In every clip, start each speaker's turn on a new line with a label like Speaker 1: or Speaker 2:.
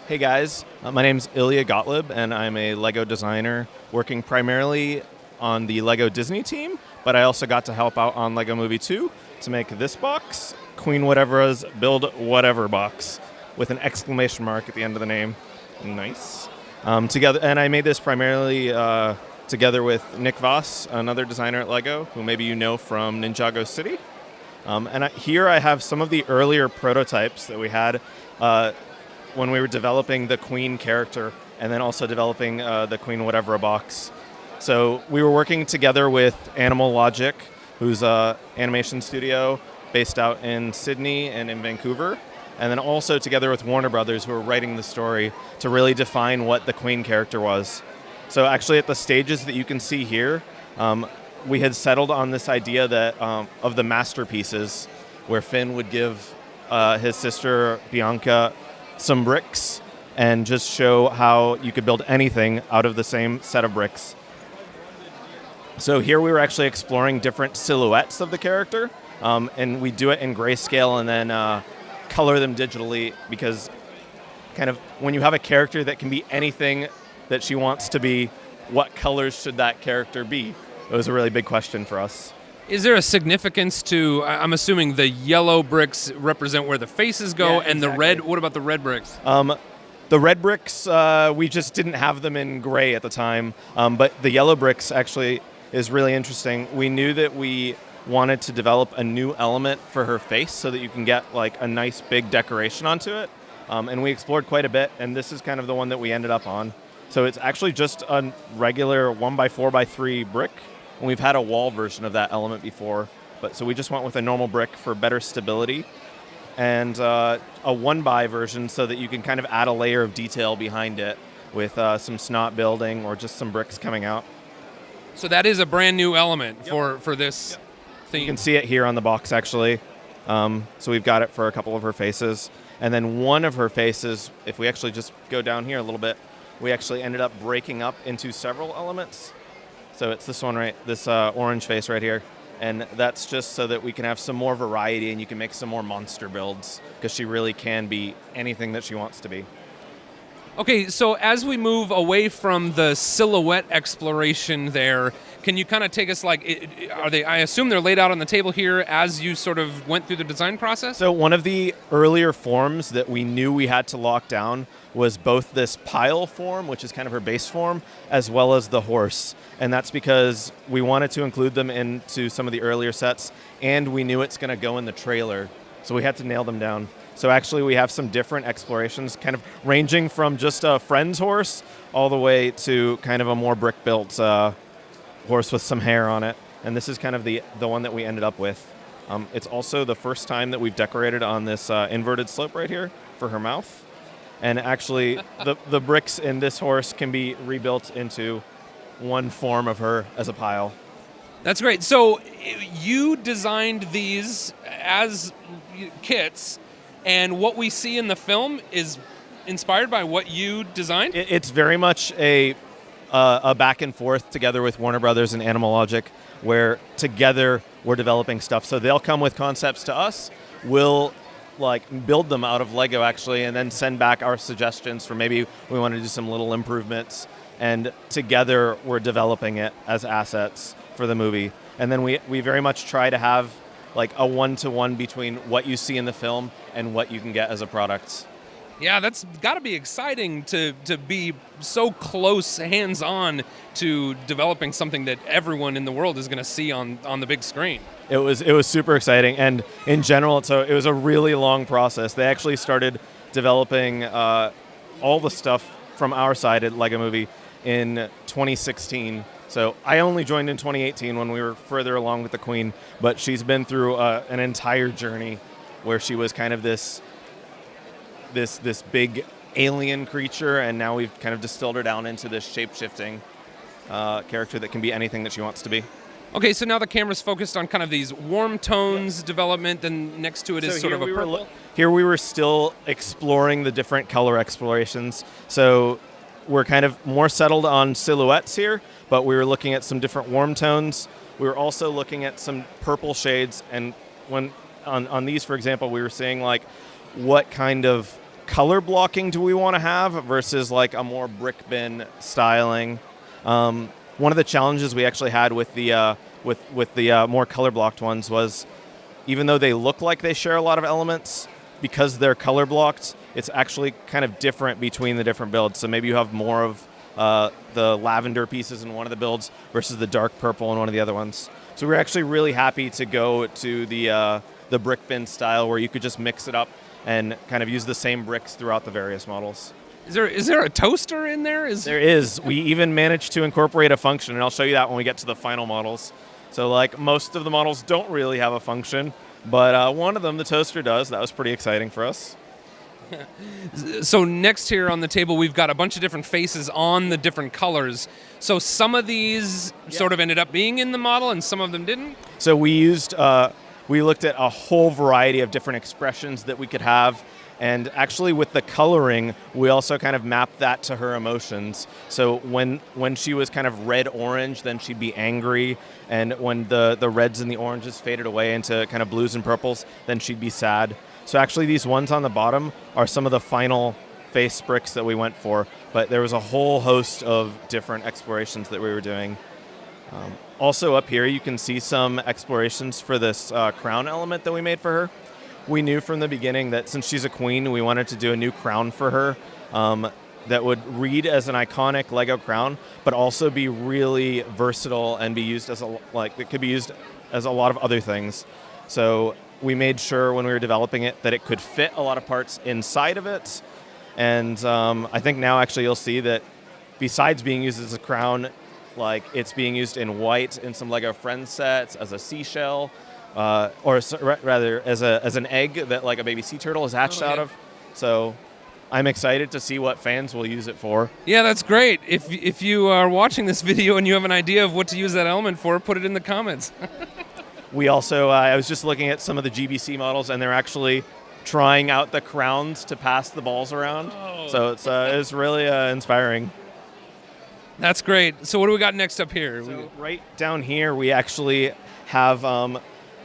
Speaker 1: Hey guys, my name's Ilia Gotlib, and I'm a Lego designer working primarily on the Lego Disney team, but I also got to help out on Lego Movie 2 to make this box, Queen Watevra's Build Whatever box, with an exclamation mark at the end of the name. Nice. Together, and I made this primarily together with Nick Voss, another designer at Lego, who maybe you know from Ninjago City. Here I have some of the earlier prototypes that we had when we were developing the Queen character, and then also developing the Queen Watevra box. So we were working together with Animal Logic, who's an animation studio based out in Sydney and in Vancouver, and then also together with Warner Brothers, who were writing the story to really define what the Queen character was. So actually at the stages that you can see here, we had settled on this idea that of the masterpieces, where Finn would give his sister Bianca some bricks and just show how you could build anything out of the same set of bricks. So here we were actually exploring different silhouettes of the character, and we do it in grayscale and then color them digitally, because kind of when you have a character that can be anything that she wants to be, what colors should that character be? It was a really big question for us.
Speaker 2: Is there a significance to, I'm assuming the yellow bricks represent where the faces go, and the red, what about the red bricks?
Speaker 1: The red bricks, we just didn't have them in gray at the time, but the yellow bricks actually is really interesting. We knew that we wanted to develop a new element for her face so that you can get like a nice big decoration onto it, and we explored quite a bit, and this is kind of the one that we ended up on. So it's actually just a regular 1x4x3 brick. And we've had a wall version of that element before, but so we just went with a normal brick for better stability, and a 1x version so that you can kind of add a layer of detail behind it with some snot building or just some bricks coming out.
Speaker 2: So that is a brand new element for this theme.
Speaker 1: You can see it here on the box actually. So we've got it for a couple of her faces, and then one of her faces, if we actually just go down here a little bit, we actually ended up breaking up into several elements. So it's this one, right? This orange face right here. And that's just so that we can have some more variety and you can make some more monster builds, because she really can be anything that she wants to be.
Speaker 2: Okay, so as we move away from the silhouette exploration there, can you kind of take us are they, I assume they're laid out on the table here as you sort of went through the design process?
Speaker 1: So one of the earlier forms that we knew we had to lock down was both this pile form, which is kind of her base form, as well as the horse. And that's because we wanted to include them into some of the earlier sets, and we knew it's going to go in the trailer. So we had to nail them down. So actually we have some different explorations, kind of ranging from just a friend's horse all the way to kind of a more brick-built horse with some hair on it. And this is kind of the one that we ended up with. It's also the first time that we've decorated on this inverted slope right here for her mouth. And actually, the bricks in this horse can be rebuilt into one form of her as a pile.
Speaker 2: That's great. So you designed these as kits, and what we see in the film is inspired by what you designed?
Speaker 1: It's very much a back and forth together with Warner Brothers and Animal Logic, where together we're developing stuff. So they'll come with concepts to us. We'll build them out of Lego actually, and then send back our suggestions for maybe we want to do some little improvements. And together we're developing it as assets for the movie. And then we very much try to have like a one-to-one between what you see in the film and what you can get as a product.
Speaker 2: Yeah, that's got to be exciting to be so close, hands-on to developing something that everyone in the world is going to see on the big screen.
Speaker 1: It was super exciting, and in general, so it was a really long process. They actually started developing all the stuff from our side at Lego Movie in 2016. So I only joined in 2018 when we were further along with the Queen, but she's been through an entire journey where she was kind of this big alien creature, and now we've kind of distilled her down into this shape-shifting character that can be anything that she wants to be.
Speaker 2: Okay, so now the camera's focused on kind of these warm tones development, then next to it is sort of a purple.
Speaker 1: Here we were still exploring the different color explorations. So we're kind of more settled on silhouettes here, but we were looking at some different warm tones. We were also looking at some purple shades, and when on these, for example, we were seeing like what kind of color blocking do we want to have versus like a more brick bin styling. One of the challenges we actually had with the more color blocked ones was, even though they look like they share a lot of elements, because they're color blocked, it's actually kind of different between the different builds. So maybe you have more of the lavender pieces in one of the builds versus the dark purple in one of the other ones. So we're actually really happy to go to the brick bin style, where you could just mix it up and kind of use the same bricks throughout the various models.
Speaker 2: Is there a toaster in there?
Speaker 1: There is. We even managed to incorporate a function, and I'll show you that when we get to the final models. So like most of the models don't really have a function, but one of them, the toaster, does. That was pretty exciting for us.
Speaker 2: So next here on the table, we've got a bunch of different faces on the different colors. So some of these sort of ended up being in the model, and some of them didn't?
Speaker 1: So we looked at a whole variety of different expressions that we could have. And actually with the coloring, we also kind of mapped that to her emotions. So when she was kind of red-orange, then she'd be angry. And when the reds and the oranges faded away into kind of blues and purples, then she'd be sad. So actually these ones on the bottom are some of the final face bricks that we went for. But there was a whole host of different explorations that we were doing. Also up here, you can see some explorations for this crown element that we made for her. We knew from the beginning that since she's a queen, we wanted to do a new crown for her that would read as an iconic Lego crown, but also be really versatile and be used as it could be used as a lot of other things. So we made sure when we were developing it that it could fit a lot of parts inside of it. And I think now actually you'll see that besides being used as a crown, like it's being used in white in some Lego Friends sets, as a seashell, or rather as an egg that like a baby sea turtle is hatched out of. So I'm excited to see what fans will use it for.
Speaker 2: Yeah, that's great. If you are watching this video and you have an idea of what to use that element for, put it in the comments.
Speaker 1: We also, I was just looking at some of the GBC models, and they're actually trying out the crowns to pass the balls around. Oh. So it's really inspiring.
Speaker 2: That's great. So what do we got next up here?
Speaker 1: So right down here, we actually have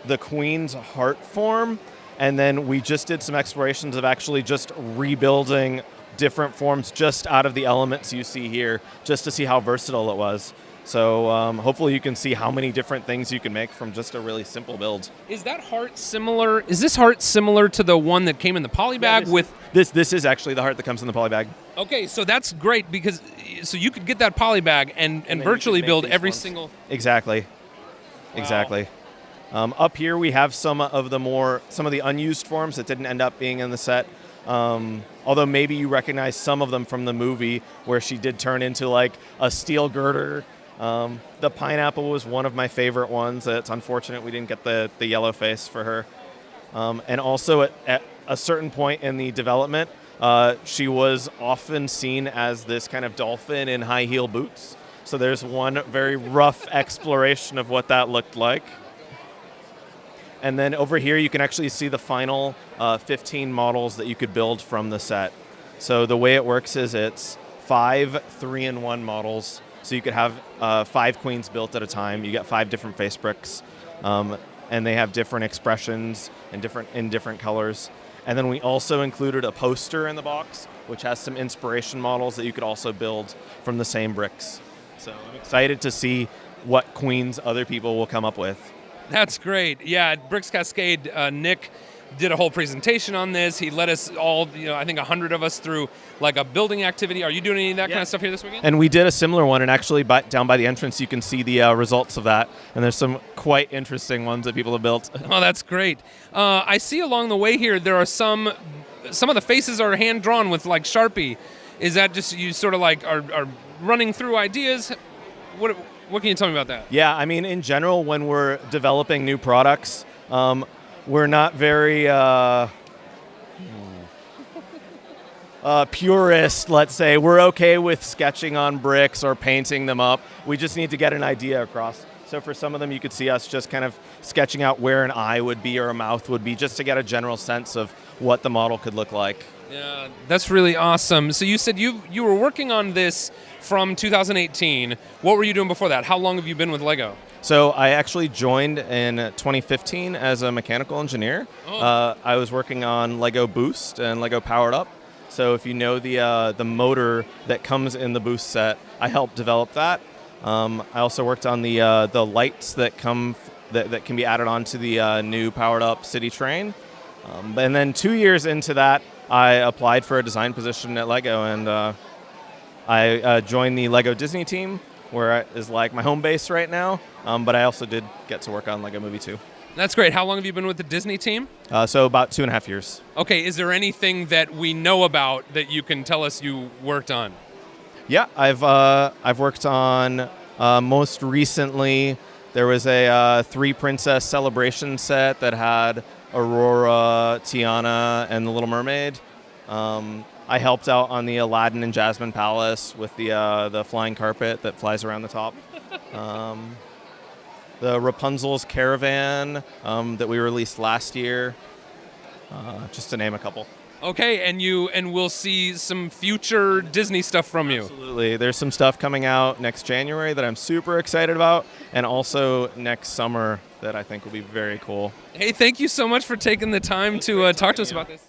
Speaker 1: the Queen's heart form, and then we just did some explorations of actually just rebuilding different forms just out of the elements you see here, just to see how versatile it was. So hopefully you can see how many different things you can make from just a really simple build.
Speaker 2: Is that heart similar? Is this heart similar to the one that came in the poly bag?
Speaker 1: This is actually the heart that comes in the poly bag.
Speaker 2: Okay, so that's great, because so you could get that poly bag and virtually build every single.
Speaker 1: Exactly. Wow. Exactly. Up here we have some of the unused forms that didn't end up being in the set. Although maybe you recognize some of them from the movie, where she did turn into like a steel girder. The pineapple was one of my favorite ones. It's unfortunate we didn't get the yellow face for her. And also at a certain point in the development, she was often seen as this kind of dolphin in high heel boots. So there's one very rough exploration of what that looked like. And then over here, you can actually see the final 15 models that you could build from the set. So the way it works is it's 5 3-in-1 models. So you could have 5 queens built at a time. You get 5 different face bricks, and they have different expressions and different colors. And then we also included a poster in the box, which has some inspiration models that you could also build from the same bricks. So I'm excited to see what queens other people will come up with.
Speaker 2: That's great. Yeah, at Bricks Cascade, Nick did a whole presentation on this. He led us all, I think 100 of us through like a building activity. Are you doing any of that kind of stuff here this weekend?
Speaker 1: And we did a similar one, and actually down by the entrance you can see the results of that. And there's some quite interesting ones that people have built.
Speaker 2: Oh, that's great. I see along the way here there are some of the faces are hand drawn with like Sharpie. Is that just you sort of like are running through ideas? What can you tell me about that?
Speaker 1: Yeah, I mean, in general, when we're developing new products, we're not very purist, let's say. We're okay with sketching on bricks or painting them up. We just need to get an idea across. So for some of them, you could see us just kind of sketching out where an eye would be or a mouth would be, just to get a general sense of what the model could look like.
Speaker 2: Yeah, that's really awesome. So you said you were working on this from 2018. What were you doing before that? How long have you been with Lego?
Speaker 1: So I actually joined in 2015 as a mechanical engineer. Oh. I was working on Lego Boost and Lego Powered Up. So if you know the motor that comes in the boost set, I helped develop that. I also worked on the lights that that can be added onto the new powered up city train. And then 2 years into that, I applied for a design position at LEGO, and I joined the LEGO Disney team, where is like my home base right now. But I also did get to work on LEGO Movie 2.
Speaker 2: That's great. How long have you been with the Disney team?
Speaker 1: So about 2.5 years.
Speaker 2: Okay, is there anything that we know about that you can tell us you worked on?
Speaker 1: Yeah, I've worked on most recently. There was a Three Princess celebration set that had Aurora, Tiana, and the Little Mermaid. I helped out on the Aladdin and Jasmine Palace with the flying carpet that flies around the top. The Rapunzel's Caravan that we released last year, just to name a couple.
Speaker 2: Okay, and we'll see some future Disney stuff from you.
Speaker 1: Absolutely. There's some stuff coming out next January that I'm super excited about, and also next summer that I think will be very cool.
Speaker 2: Hey, thank you so much for taking the time to talk to us about this.